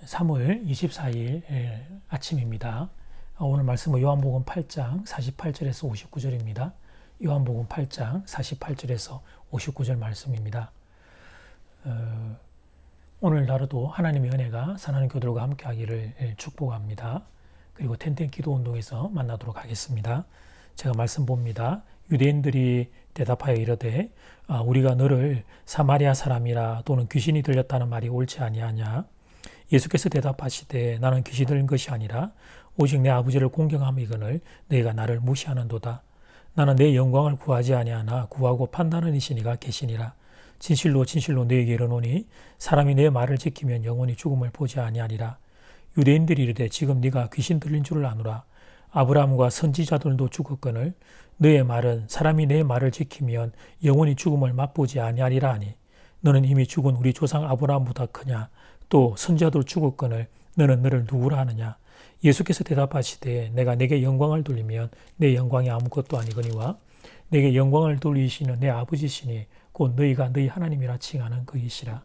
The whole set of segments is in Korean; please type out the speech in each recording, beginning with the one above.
3월 24일 아침입니다. 오늘 말씀은 요한복음 8장 48절에서 59절입니다. 요한복음 8장 48절에서 59절 말씀입니다. 오늘 하루도 하나님의 은혜가 사랑하는 교들과 함께 하기를 축복합니다. 그리고 텐텐 기도 운동에서 만나도록 하겠습니다. 제가 말씀 봅니다. 유대인들이 대답하여 이르되 우리가 너를 사마리아 사람이라 또는 귀신이 들렸다는 말이 옳지 아니하냐. 예수께서 대답하시되 나는 귀신 들린 것이 아니라 오직 내 아버지를 공경함이거늘 너희가 나를 무시하는도다. 나는 내 영광을 구하지 아니하나 구하고 판단하는 이시니가 계시니라. 진실로 진실로 너희에게 이르노니 사람이 내 말을 지키면 영원히 죽음을 보지 아니하리라. 유대인들이 이르되 지금 네가 귀신 들린 줄을 아노라. 아브라함과 선지자들도 죽었거늘 너의 말은 사람이 내 말을 지키면 영원히 죽음을 맛보지 아니하리라 하니 너는 이미 죽은 우리 조상 아브라함보다 크냐. 또 선지자도 죽었거늘 너는 너를 누구라 하느냐. 예수께서 대답하시되 내가 내게 영광을 돌리면 내 영광이 아무것도 아니거니와 내게 영광을 돌리시는 내 아버지시니 곧 너희가 너희 하나님이라 칭하는 그이시라.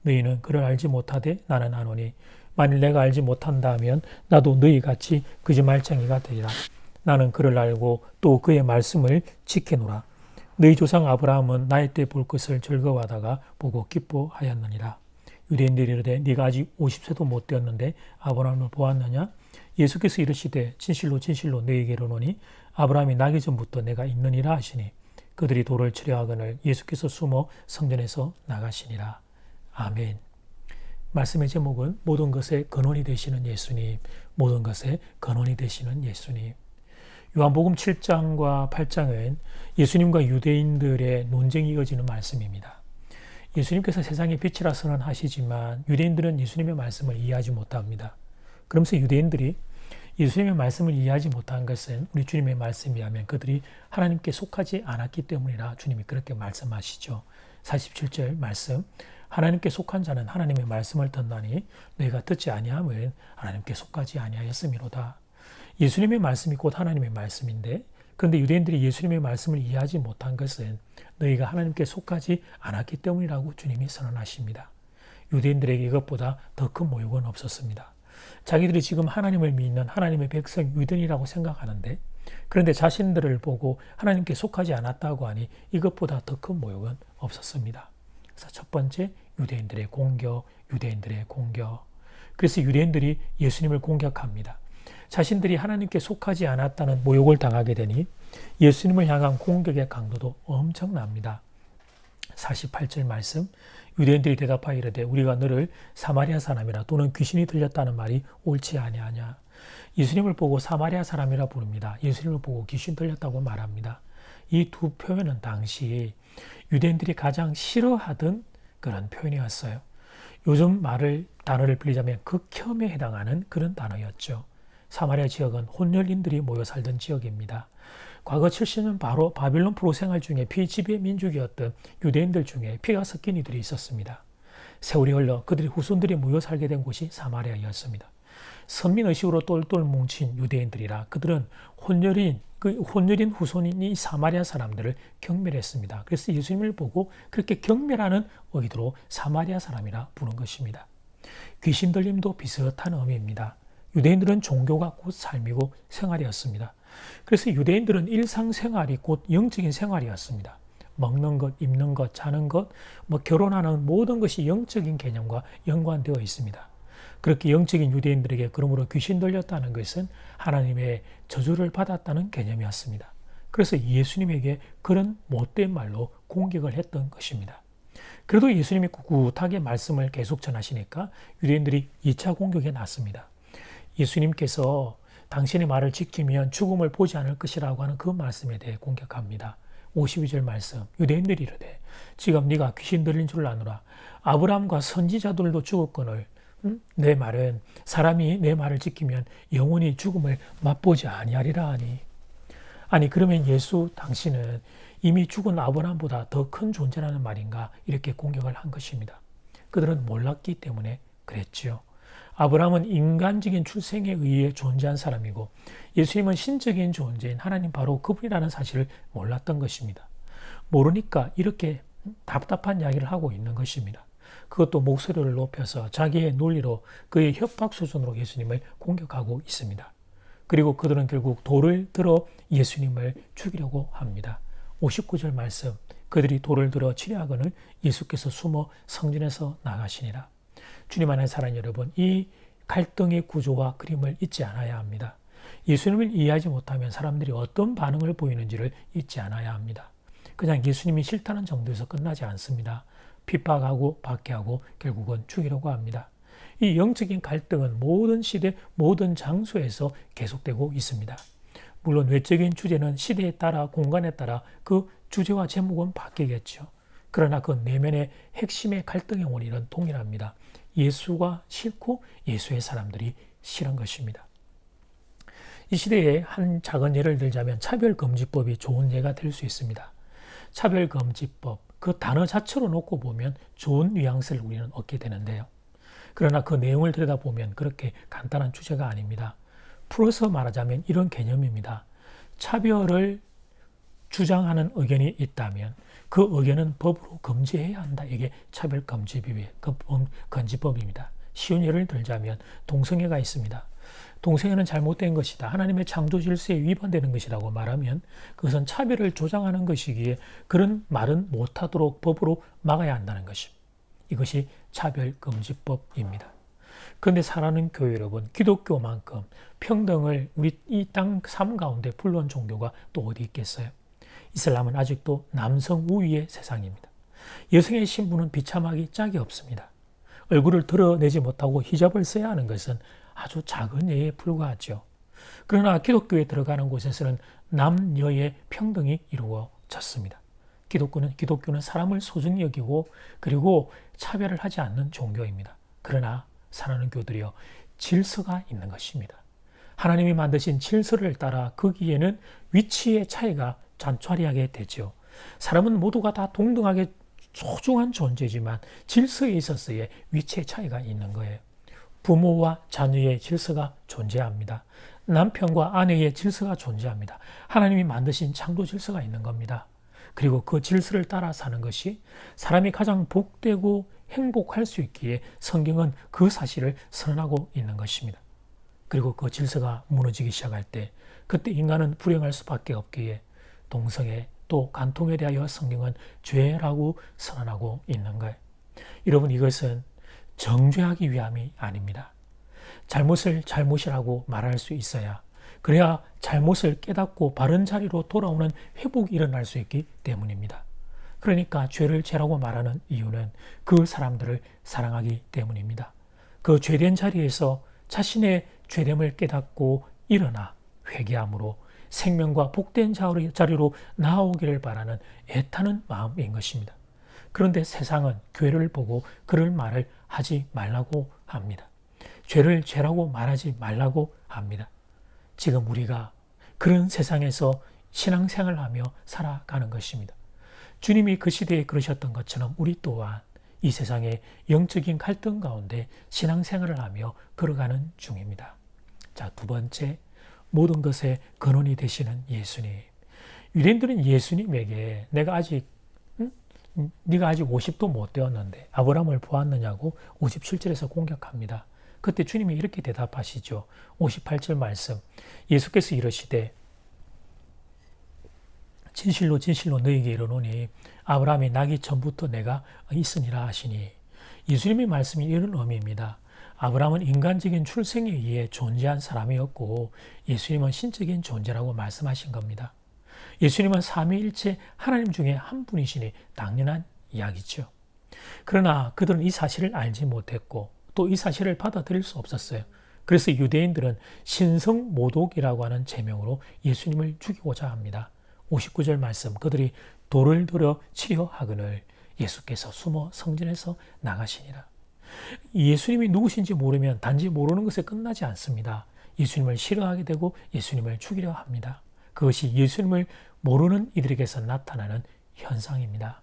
너희는 그를 알지 못하되 나는 아노니 만일 내가 알지 못한다 하면 나도 너희같이 거짓말쟁이가 되리라. 나는 그를 알고 또 그의 말씀을 지키노라. 너희 조상 아브라함은 나의 때 볼 것을 즐거워하다가 보고 기뻐하였느니라. 유대인들이 이르되 네가 아직 50세도 못 되었는데 아브라함을 보았느냐. 예수께서 이르시되 진실로 진실로 너희에게 이르노니 아브라함이 나기 전부터 내가 있느니라 하시니 그들이 돌을 치려 하거늘 예수께서 숨어 성전에서 나가시니라. 아멘. 말씀의 제목은 모든 것의 근원이 되시는 예수님, 모든 것의 근원이 되시는 예수님. 요한복음 7장과 8장은 예수님과 유대인들의 논쟁이 이어지는 말씀입니다. 예수님께서 세상의 빛이라 선언하시지만 유대인들은 예수님의 말씀을 이해하지 못합니다. 그러면서 유대인들이 예수님의 말씀을 이해하지 못한 것은 우리 주님의 말씀에 하면 그들이 하나님께 속하지 않았기 때문이라 주님이 그렇게 말씀하시죠. 47절 말씀, 하나님께 속한 자는 하나님의 말씀을 듣나니 너희가 듣지 아니함은 하나님께 속하지 아니하였음이로다. 예수님의 말씀이 곧 하나님의 말씀인데 그런데 유대인들이 예수님의 말씀을 이해하지 못한 것은 너희가 하나님께 속하지 않았기 때문이라고 주님이 선언하십니다. 유대인들에게 이것보다 더 큰 모욕은 없었습니다. 자기들이 지금 하나님을 믿는 하나님의 백성 유대인이라고 생각하는데 그런데 자신들을 보고 하나님께 속하지 않았다고 하니 이것보다 더 큰 모욕은 없었습니다. 그래서 첫 번째 유대인들의 공격, 유대인들의 공격. 그래서 유대인들이 예수님을 공격합니다. 자신들이 하나님께 속하지 않았다는 모욕을 당하게 되니 예수님을 향한 공격의 강도도 엄청납니다. 48절 말씀, 유대인들이 대답하여 이르되 우리가 너를 사마리아 사람이라 또는 귀신이 들렸다는 말이 옳지 아니하냐. 예수님을 보고 사마리아 사람이라 부릅니다. 예수님을 보고 귀신 들렸다고 말합니다. 이 두 표현은 당시 유대인들이 가장 싫어하던 그런 표현이었어요. 요즘 단어를 빌리자면 극혐에 해당하는 그런 단어였죠. 사마리아 지역은 혼혈인들이 모여 살던 지역입니다. 과거 70년 바로 바빌론 포로 생활 중에 피지배 민족이었던 유대인들 중에 피가 섞인 이들이 있었습니다. 세월이 흘러 그들의 후손들이 모여 살게 된 곳이 사마리아였습니다. 선민의식으로 똘똘 뭉친 유대인들이라 그들은 혼혈인 후손인 이 사마리아 사람들을 경멸했습니다. 그래서 예수님을 보고 그렇게 경멸하는 의도로 사마리아 사람이라 부른 것입니다. 귀신 들림도 비슷한 의미입니다. 유대인들은 종교가 곧 삶이고 생활이었습니다. 그래서 유대인들은 일상생활이 곧 영적인 생활이었습니다. 먹는 것, 입는 것, 자는 것, 결혼하는 모든 것이 영적인 개념과 연관되어 있습니다. 그렇게 영적인 유대인들에게 그러므로 귀신 들렸다는 것은 하나님의 저주를 받았다는 개념이었습니다. 그래서 예수님에게 그런 못된 말로 공격을 했던 것입니다. 그래도 예수님이 꿋꿋하게 말씀을 계속 전하시니까 유대인들이 2차 공격에 나섭니다. 예수님께서 당신의 말을 지키면 죽음을 보지 않을 것이라고 하는 그 말씀에 대해 공격합니다. 52절 말씀, 유대인들이 이르되 지금 네가 귀신 들린 줄 아노라. 아브라함과 선지자들도 죽었거늘 내 말은 사람이 내 말을 지키면 영원히 죽음을 맛보지 아니하리라 하니. 아니 그러면 예수 당신은 이미 죽은 아브라함보다 더 큰 존재라는 말인가 이렇게 공격을 한 것입니다. 그들은 몰랐기 때문에 그랬지요. 아브라함은 인간적인 출생에 의해 존재한 사람이고 예수님은 신적인 존재인 하나님 바로 그분이라는 사실을 몰랐던 것입니다. 모르니까 이렇게 답답한 이야기를 하고 있는 것입니다. 그것도 목소리를 높여서 자기의 논리로 그의 협박 수준으로 예수님을 공격하고 있습니다. 그리고 그들은 결국 돌을 들어 예수님을 죽이려고 합니다. 59절 말씀, 그들이 돌을 들어 치려하거늘 예수께서 숨어 성전에서 나가시니라. 주님 안에 사랑하는 여러분, 이 갈등의 구조와 그림을 잊지 않아야 합니다. 예수님을 이해하지 못하면 사람들이 어떤 반응을 보이는지를 잊지 않아야 합니다. 그냥 예수님이 싫다는 정도에서 끝나지 않습니다. 핍박하고 박해하고 결국은 죽이려고 합니다. 이 영적인 갈등은 모든 시대, 모든 장소에서 계속되고 있습니다. 물론 외적인 주제는 시대에 따라, 공간에 따라 그 주제와 제목은 바뀌겠죠. 그러나 그 내면의 핵심의 갈등의 원인은 동일합니다. 예수가 싫고 예수의 사람들이 싫은 것입니다. 이 시대에 한 작은 예를 들자면 차별금지법이 좋은 예가 될 수 있습니다. 차별금지법, 그 단어 자체로 놓고 보면 좋은 뉘앙스를 우리는 얻게 되는데요. 그러나 그 내용을 들여다보면 그렇게 간단한 주제가 아닙니다. 풀어서 말하자면 이런 개념입니다. 차별을 주장하는 의견이 있다면 그 의견은 법으로 금지해야 한다. 이게 차별금지법입니다. 쉬운 예를 들자면 동성애가 있습니다. 동성애는 잘못된 것이다. 하나님의 창조 질서에 위반되는 것이라고 말하면 그것은 차별을 조장하는 것이기에 그런 말은 못하도록 법으로 막아야 한다는 것입니다. 이것이 차별금지법입니다. 그런데 사랑하는 교회 여러분, 기독교만큼 평등을 우리 이 땅 삶 가운데 불러온 종교가 또 어디 있겠어요? 이슬람은 아직도 남성 우위의 세상입니다. 여성의 신부는 비참하기 짝이 없습니다. 얼굴을 드러내지 못하고 히잡을 써야 하는 것은 아주 작은 예에 불과하죠. 그러나 기독교에 들어가는 곳에서는 남녀의 평등이 이루어졌습니다. 기독교는 사람을 소중히 여기고 그리고 차별을 하지 않는 종교입니다. 그러나 사랑하는 교들이여, 질서가 있는 것입니다. 하나님이 만드신 질서를 따라 거기에는 위치의 차이가 잔존하게 되죠. 사람은 모두가 다 동등하게 소중한 존재지만 질서에 있어서의 위치의 차이가 있는 거예요. 부모와 자녀의 질서가 존재합니다. 남편과 아내의 질서가 존재합니다. 하나님이 만드신 창조 질서가 있는 겁니다. 그리고 그 질서를 따라 사는 것이 사람이 가장 복되고 행복할 수 있기에 성경은 그 사실을 선언하고 있는 것입니다. 그리고 그 질서가 무너지기 시작할 때 그때 인간은 불행할 수밖에 없기에 동성애 또 간통에 대하여 성경은 죄라고 선언하고 있는 거예요. 여러분, 이것은 정죄하기 위함이 아닙니다. 잘못을 잘못이라고 말할 수 있어야, 그래야 잘못을 깨닫고 바른 자리로 돌아오는 회복이 일어날 수 있기 때문입니다. 그러니까 죄를 죄라고 말하는 이유는 그 사람들을 사랑하기 때문입니다. 그 죄된 자리에서 자신의 죄됨을 깨닫고 일어나 회개함으로 생명과 복된 자리로 나아오기를 바라는 애타는 마음인 것입니다. 그런데 세상은 교회를 보고 그럴 말을 하지 말라고 합니다. 죄를 죄라고 말하지 말라고 합니다. 지금 우리가 그런 세상에서 신앙생활을 하며 살아가는 것입니다. 주님이 그 시대에 그러셨던 것처럼 우리 또한 이 세상의 영적인 갈등 가운데 신앙생활을 하며 걸어가는 중입니다. 자, 두 번째, 모든 것의 근원이 되시는 예수님. 유대인들은 예수님에게 네가 아직 50도 못 되었는데 아브라함을 보았느냐고 57절에서 공격합니다. 그때 주님이 이렇게 대답하시죠. 58절 말씀, 예수께서 이르시되 진실로 진실로 너희에게 이르노니 아브라함이 나기 전부터 내가 있으니라 하시니, 예수님의 말씀이 이런 의미입니다. 아브라함은 인간적인 출생에 의해 존재한 사람이었고 예수님은 신적인 존재라고 말씀하신 겁니다. 예수님은 삼위일체 하나님 중에 한 분이시니 당연한 이야기죠. 그러나 그들은 이 사실을 알지 못했고 또 이 사실을 받아들일 수 없었어요. 그래서 유대인들은 신성모독이라고 하는 제명으로 예수님을 죽이고자 합니다. 59절 말씀, 그들이 돌을 들어 치려 하거늘 예수께서 숨어 성전에서 나가시니라. 예수님이 누구신지 모르면 단지 모르는 것에 끝나지 않습니다. 예수님을 싫어하게 되고 예수님을 죽이려 합니다. 그것이 예수님을 모르는 이들에게서 나타나는 현상입니다.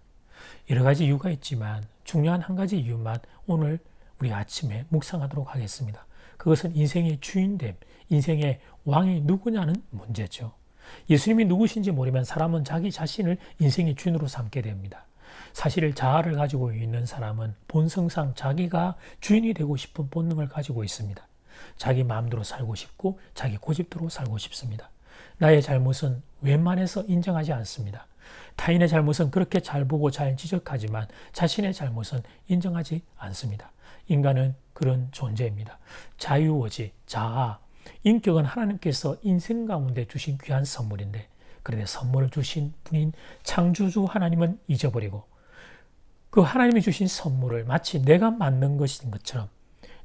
여러 가지 이유가 있지만 중요한 한 가지 이유만 오늘 우리 아침에 묵상하도록 하겠습니다. 그것은 인생의 주인됨, 인생의 왕이 누구냐는 문제죠. 예수님이 누구신지 모르면 사람은 자기 자신을 인생의 주인으로 삼게 됩니다. 사실 자아를 가지고 있는 사람은 본성상 자기가 주인이 되고 싶은 본능을 가지고 있습니다. 자기 마음대로 살고 싶고 자기 고집대로 살고 싶습니다. 나의 잘못은 웬만해서 인정하지 않습니다. 타인의 잘못은 그렇게 잘 보고 잘 지적하지만 자신의 잘못은 인정하지 않습니다. 인간은 그런 존재입니다. 자유의지, 자아, 인격은 하나님께서 인생 가운데 주신 귀한 선물인데, 그런데 선물을 주신 분인 창조주 하나님은 잊어버리고 그 하나님이 주신 선물을 마치 내가 만든 것인 것처럼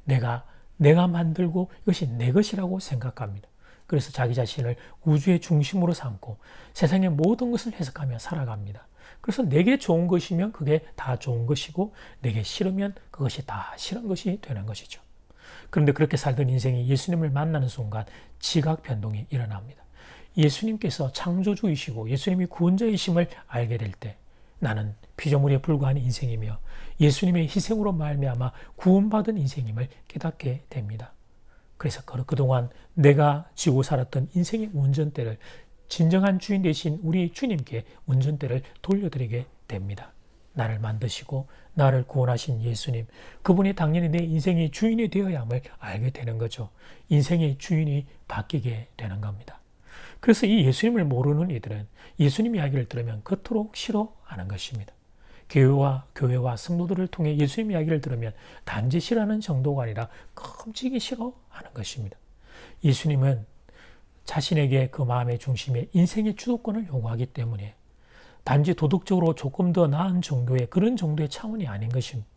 내가 만들고 이것이 내 것이라고 생각합니다. 그래서 자기 자신을 우주의 중심으로 삼고 세상의 모든 것을 해석하며 살아갑니다. 그래서 내게 좋은 것이면 그게 다 좋은 것이고 내게 싫으면 그것이 다 싫은 것이 되는 것이죠. 그런데 그렇게 살던 인생이 예수님을 만나는 순간 지각 변동이 일어납니다. 예수님께서 창조주이시고 예수님이 구원자이심을 알게 될 때 나는 피조물에 불과한 인생이며 예수님의 희생으로 말미암아 구원받은 인생임을 깨닫게 됩니다. 그래서 그동안 내가 지고 살았던 인생의 운전대를 진정한 주인 되신 우리 주님께 운전대를 돌려드리게 됩니다. 나를 만드시고 나를 구원하신 예수님, 그분이 당연히 내 인생의 주인이 되어야 함을 알게 되는 거죠. 인생의 주인이 바뀌게 되는 겁니다. 그래서 이 예수님을 모르는 이들은 예수님 이야기를 들으면 그토록 싫어하는 것입니다. 교회와 성도들을 통해 예수님 이야기를 들으면 단지 싫어하는 정도가 아니라 끔찍이 싫어하는 것입니다. 예수님은 자신에게 그 마음의 중심에 인생의 주도권을 요구하기 때문에 단지 도덕적으로 조금 더 나은 정도의 그런 정도의 차원이 아닌 것입니다.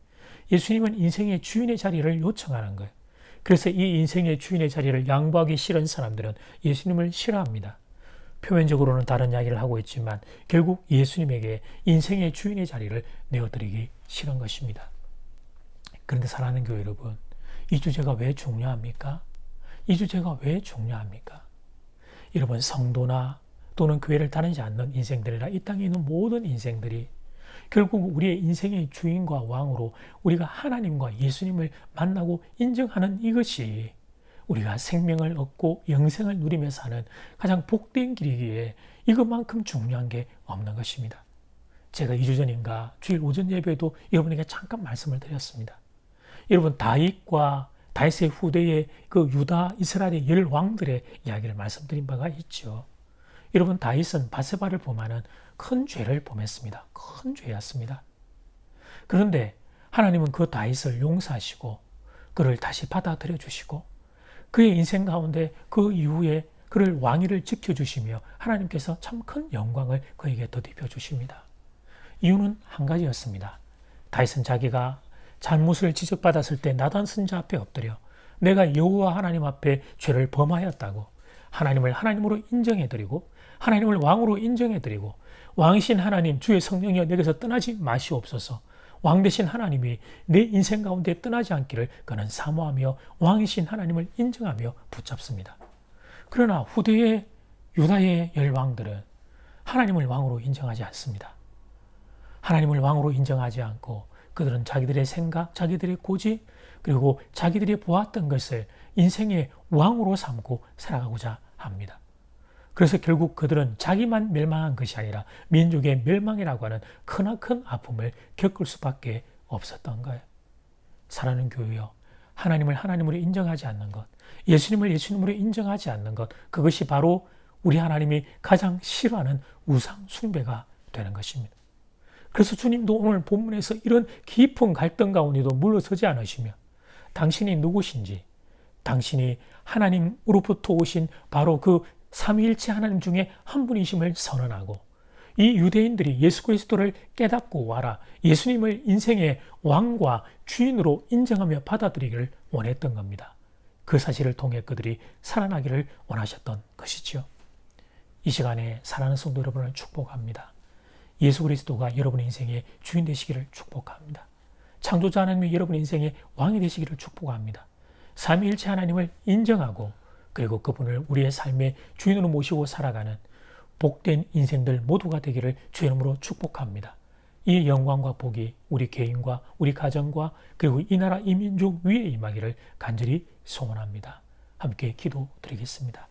예수님은 인생의 주인의 자리를 요청하는 거예요. 그래서 이 인생의 주인의 자리를 양보하기 싫은 사람들은 예수님을 싫어합니다. 표면적으로는 다른 이야기를 하고 있지만 결국 예수님에게 인생의 주인의 자리를 내어드리기 싫은 것입니다. 그런데 사랑하는 교회 여러분, 이 주제가 왜 중요합니까? 이 주제가 왜 중요합니까? 여러분, 성도나 또는 교회를 다니지 않는 인생들이나 이 땅에 있는 모든 인생들이 결국 우리의 인생의 주인과 왕으로 우리가 하나님과 예수님을 만나고 인정하는 이것이 우리가 생명을 얻고 영생을 누리며 사는 가장 복된 길이기에 이것만큼 중요한 게 없는 것입니다. 제가 2주 전인가 주일 오전 예배에도 여러분에게 잠깐 말씀을 드렸습니다. 여러분, 다윗의 후대의 그 유다 이스라엘의 10왕들의 이야기를 말씀드린 바가 있죠. 여러분, 다윗은 바세바를 범하는 큰 죄를 범했습니다. 큰 죄였습니다. 그런데 하나님은 그 다윗을 용서하시고 그를 다시 받아들여 주시고 그의 인생 가운데 그 이후에 그를 왕위를 지켜주시며 하나님께서 참 큰 영광을 그에게 덧입혀 주십니다. 이유는 한 가지였습니다. 다윗은 자기가 잘못을 지적받았을 때 나단 선자 앞에 엎드려 내가 여호와 하나님 앞에 죄를 범하였다고 하나님을 하나님으로 인정해드리고 하나님을 왕으로 인정해드리고 왕이신 하나님 주의 성령이여 내게서 떠나지 마시옵소서, 왕 되신 하나님이 내 인생 가운데 떠나지 않기를 그는 사모하며 왕이신 하나님을 인정하며 붙잡습니다. 그러나 후대의 유다의 10왕들은 하나님을 왕으로 인정하지 않습니다. 하나님을 왕으로 인정하지 않고 그들은 자기들의 생각, 자기들의 고집, 그리고 자기들이 보았던 것을 인생의 왕으로 삼고 살아가고자 합니다. 그래서 결국 그들은 자기만 멸망한 것이 아니라 민족의 멸망이라고 하는 크나큰 아픔을 겪을 수밖에 없었던 거예요. 사랑하는 교회여, 하나님을 하나님으로 인정하지 않는 것, 예수님을 예수님으로 인정하지 않는 것, 그것이 바로 우리 하나님이 가장 싫어하는 우상 숭배가 되는 것입니다. 그래서 주님도 오늘 본문에서 이런 깊은 갈등 가운데도 물러서지 않으시며 당신이 누구신지, 당신이 하나님으로부터 오신 바로 그 삼위일체 하나님 중에 한 분이심을 선언하고 이 유대인들이 예수 그리스도를 깨닫고 와라, 예수님을 인생의 왕과 주인으로 인정하며 받아들이기를 원했던 겁니다. 그 사실을 통해 그들이 살아나기를 원하셨던 것이죠. 이 시간에 사랑하는 성도 여러분을 축복합니다. 예수 그리스도가 여러분의 인생의 주인 되시기를 축복합니다. 창조자 하나님이 여러분의 인생의 왕이 되시기를 축복합니다. 삼위일체 하나님을 인정하고 그리고 그분을 우리의 삶의 주인으로 모시고 살아가는 복된 인생들 모두가 되기를 주의 이름으로 축복합니다. 이 영광과 복이 우리 개인과 우리 가정과 그리고 이 나라 이 민족 위에 임하기를 간절히 소원합니다. 함께 기도드리겠습니다.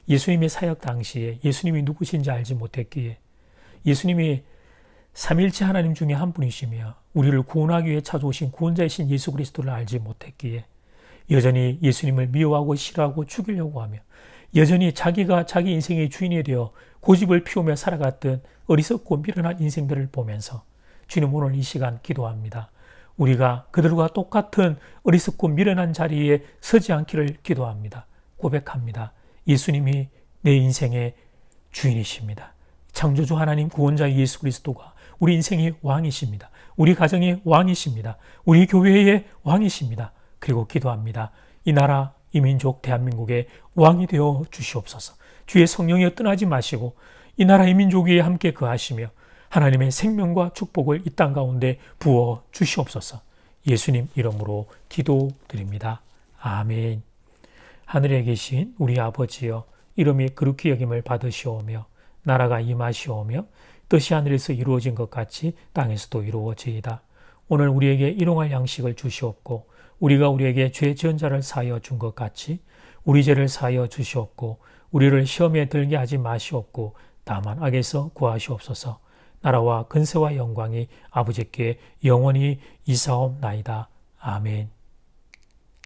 예수님의 사역 당시에 예수님이 누구신지 알지 못했기에 예수님이 삼일체 하나님 중에 한 분이시며 우리를 구원하기 위해 찾아오신 구원자이신 예수 그리스도를 알지 못했기에 여전히 예수님을 미워하고 싫어하고 죽이려고 하며 여전히 자기가 자기 인생의 주인이 되어 고집을 피우며 살아갔던 어리석고 미련한 인생들을 보면서 주님 오늘 이 시간 기도합니다. 우리가 그들과 똑같은 어리석고 미련한 자리에 서지 않기를 기도합니다. 고백합니다. 예수님이 내 인생의 주인이십니다. 창조주 하나님 구원자 예수 그리스도가 우리 인생의 왕이십니다. 우리 가정의 왕이십니다. 우리 교회의 왕이십니다. 그리고 기도합니다. 이 나라, 이 민족, 대한민국의 왕이 되어 주시옵소서. 주의 성령이 떠나지 마시고 이 나라, 이 민족 위에 함께 거하시며 하나님의 생명과 축복을 이 땅 가운데 부어 주시옵소서. 예수님 이름으로 기도드립니다. 아멘. 하늘에 계신 우리 아버지여, 이름이 거룩히 여김을 받으시오며 나라가 임하시오며 뜻이 하늘에서 이루어진 것 같이 땅에서도 이루어지이다. 오늘 우리에게 일용할 양식을 주시옵고 우리가 우리에게 죄 지은 자를 사하여 준 것 같이 우리 죄를 사하여 주시옵고 우리를 시험에 들게 하지 마시옵고 다만 악에서 구하시옵소서. 나라와 근세와 영광이 아버지께 영원히 이사옵나이다. 아멘.